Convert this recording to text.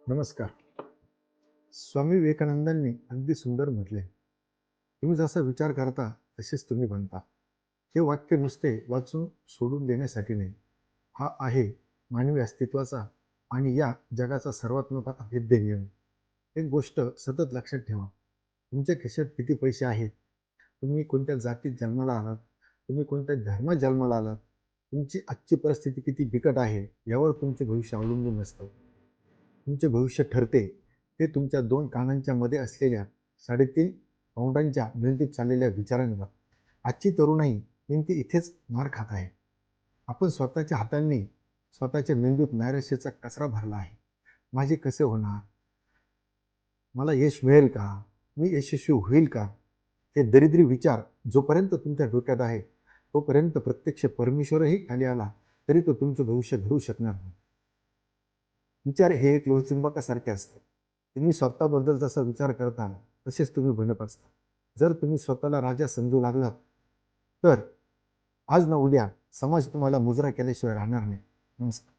नमस्कार. स्वामी विवेकानंदांनी अगदी सुंदर म्हटले, तुम्ही जसा विचार करता तसेच तुम्ही बनता. हे वाक्य नुसते वाचून सोडून देण्यासाठी नाही. हा आहे मानवी अस्तित्वाचा आणि या जगाचा सर्वात मोठा अभेद्य नियम. एक गोष्ट सतत लक्षात ठेवा. तुमच्या खिशात किती पैसे आहेत, तुम्ही कोणत्या जातीत जन्माला आलात, तुम्ही कोणत्या धर्मात जन्माला आलात, तुमची आजची परिस्थिती किती बिकट आहे, यावर तुमचे भविष्य अवलंबून नसतं. तुमचे भविष्य ठरते ते तुमच्या दोन कानांच्या मध्ये असलेल्या 3.5 पौंडांच्या मेंदीत चाललेल्या विचारांवर. आजची तरुणाई नेमकी इथेच मार खात आहे. आपण स्वतःच्या हातांनी स्वतःच्या मेंदूत नैराश्याचा कचरा भरला आहे. माझे कसे होणार, मला यश मिळेल का, मी यशस्वी होईल का, हे दरिद्री विचार जोपर्यंत तुमच्या डोक्यात आहे तोपर्यंत प्रत्यक्ष परमेश्वरही खाली आला तरी तो तुमचं भविष्य घडवू शकणार नाही. विचार हे एक लोहचुंबकासारखे असते. तुम्ही स्वतःबद्दल जसा विचार करता तसेच तुम्ही बनत असता. जर तुम्ही स्वतःला राजा समजू लागलात तर आज ना उद्या समाज तुम्हाला मुजरा केल्याशिवाय राहणार नाही. नमस्कार.